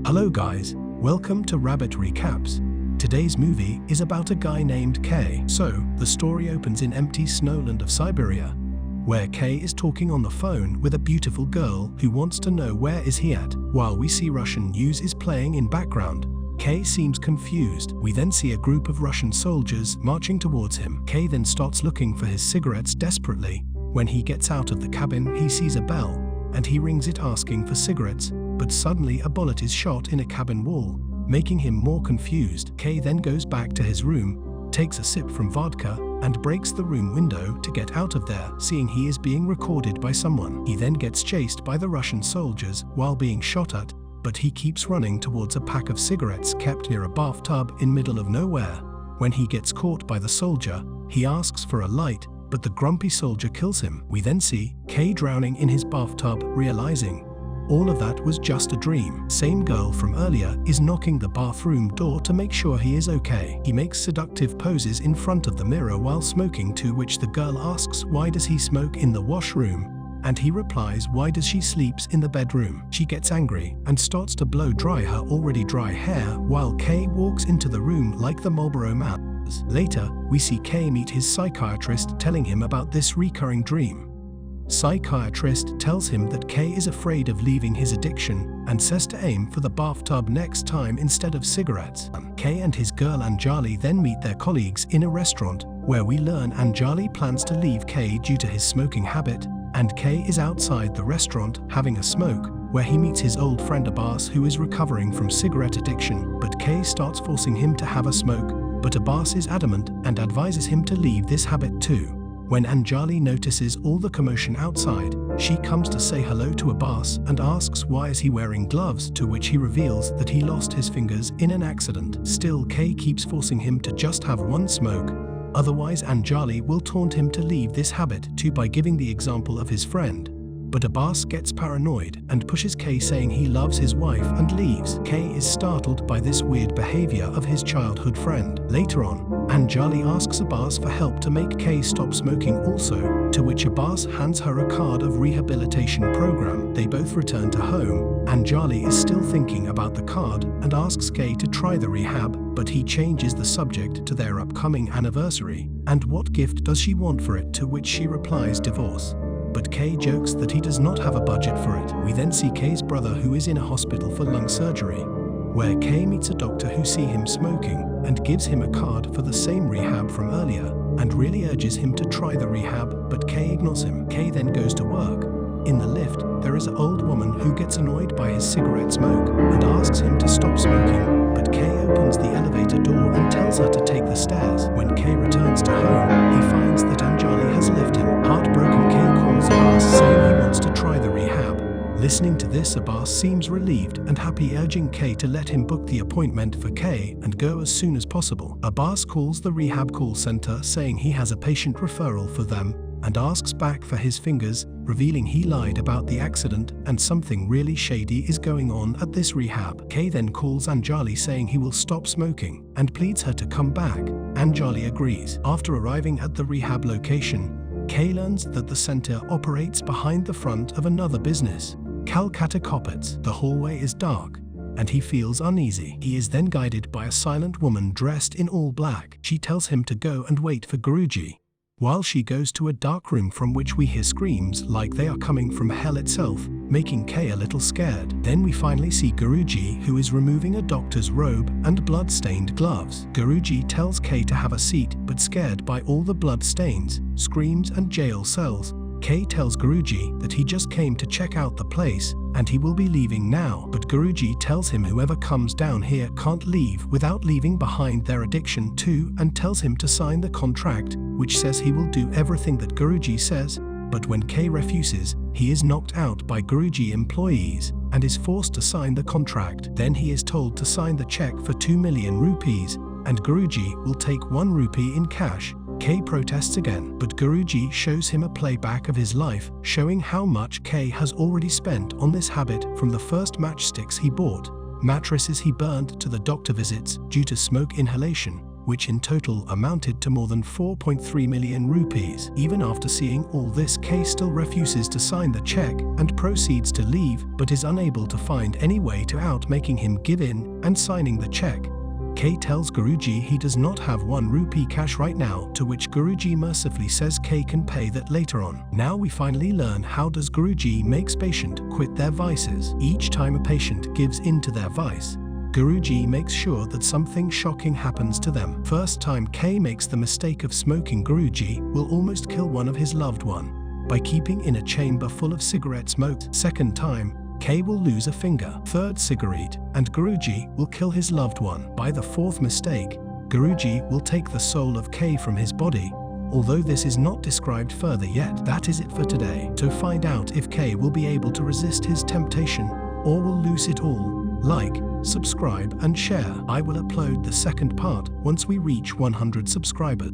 Hello guys, welcome to Rabbit Recaps. Today's movie is about a guy named K. So, the story opens in empty snowland of Siberia, where K is talking on the phone with a beautiful girl who wants to know where is he at. While we see Russian news is playing in background, K seems confused. We then see a group of Russian soldiers marching towards him. K then starts looking for his cigarettes desperately. When he gets out of the cabin, he sees a bell, and he rings it asking for cigarettes, but suddenly a bullet is shot in a cabin wall, making him more confused. K then goes back to his room, takes a sip from vodka, and breaks the room window to get out of there, seeing he is being recorded by someone. He then gets chased by the Russian soldiers while being shot at, but he keeps running towards a pack of cigarettes kept near a bathtub in middle of nowhere. When he gets caught by the soldier, he asks for a light, but the grumpy soldier kills him. We then see K drowning in his bathtub, realizing all of that was just a dream. Same girl from earlier is knocking the bathroom door to make sure he is okay. He makes seductive poses in front of the mirror while smoking, to which the girl asks why does he smoke in the washroom, and he replies why does she sleeps in the bedroom. She gets angry and starts to blow dry her already dry hair while K walks into the room like the Marlboro Man. Later, we see K meet his psychiatrist telling him about this recurring dream. Psychiatrist tells him that K is afraid of leaving his addiction and says to aim for the bathtub next time instead of cigarettes. K and his girl Anjali then meet their colleagues in a restaurant, where we learn Anjali plans to leave K due to his smoking habit, and K is outside the restaurant having a smoke, where he meets his old friend Abbas, who is recovering from cigarette addiction, but K starts forcing him to have a smoke, but Abbas is adamant and advises him to leave this habit too. When Anjali notices all the commotion outside, she comes to say hello to Abbas and asks why is he wearing gloves, to which he reveals that he lost his fingers in an accident. Still, K keeps forcing him to just have one smoke, otherwise Anjali will taunt him to leave this habit too by giving the example of his friend. But Abbas gets paranoid and pushes K, saying he loves his wife, and leaves. K is startled by this weird behavior of his childhood friend. Later on, Anjali asks Abbas for help to make K stop smoking also, to which Abbas hands her a card of rehabilitation program. They both return to home. Anjali is still thinking about the card and asks K to try the rehab, but he changes the subject to their upcoming anniversary, and what gift does she want for it, to which she replies divorce. But K jokes that he does not have a budget for it. We then see K's brother, who is in a hospital for lung surgery, where K meets a doctor who sees him smoking and gives him a card for the same rehab from earlier, and really urges him to try the rehab, but K ignores him. K then goes to work. In the lift, there is an old woman who gets annoyed by his cigarette smoke and asks him to stop smoking, but K opens the elevator door and tells her to take the stairs. When K returns to home, he finds that Anjali has left him. Heartbroken, K calls Abbas, saying he wants to try the rehab. Listening to this, Abbas seems relieved and happy, urging K to let him book the appointment for K and go as soon as possible. Abbas calls the rehab call center, saying he has a patient referral for them, and asks back for his fingers, revealing he lied about the accident and something really shady is going on at this rehab. K then calls Anjali, saying he will stop smoking and pleads her to come back. Anjali agrees. After arriving at the rehab location, K learns that the center operates behind the front of another business, Calcutta Coppets. The hallway is dark, and he feels uneasy. He is then guided by a silent woman dressed in all black. She tells him to go and wait for Guruji, while she goes to a dark room from which we hear screams like they are coming from hell itself, making K a little scared. Then we finally see Guruji, who is removing a doctor's robe and blood-stained gloves. Guruji tells K to have a seat, but scared by all the blood stains, screams and jail cells, K tells Guruji that he just came to check out the place and he will be leaving now, but Guruji tells him whoever comes down here can't leave without leaving behind their addiction too, and tells him to sign the contract, which says he will do everything that Guruji says. But when K refuses, he is knocked out by Guruji employees and is forced to sign the contract. Then he is told to sign the check for 2 million rupees, and Guruji will take 1 rupee in cash. K protests again, but Guruji shows him a playback of his life, showing how much K has already spent on this habit, from the first matchsticks he bought, mattresses he burned, to the doctor visits due to smoke inhalation, which in total amounted to more than 4.3 million rupees. Even after seeing all this, K still refuses to sign the check and proceeds to leave, but is unable to find any way out, making him give in and signing the check. K tells Guruji he does not have 1 rupee cash right now, to which Guruji mercifully says K can pay that later on. Now we finally learn how does Guruji makes patient quit their vices. Each time a patient gives in to their vice, Guruji makes sure that something shocking happens to them. First time K makes the mistake of smoking, Guruji will almost kill one of his loved one by keeping in a chamber full of cigarette smoke. Second time, K will lose a finger. Third cigarette, and Guruji will kill his loved one. By the fourth mistake, Guruji will take the soul of K from his body, although this is not described further yet. That is it for today. To find out if K will be able to resist his temptation or will lose it all, like, subscribe and share. I will upload the second part once we reach 100 subscribers.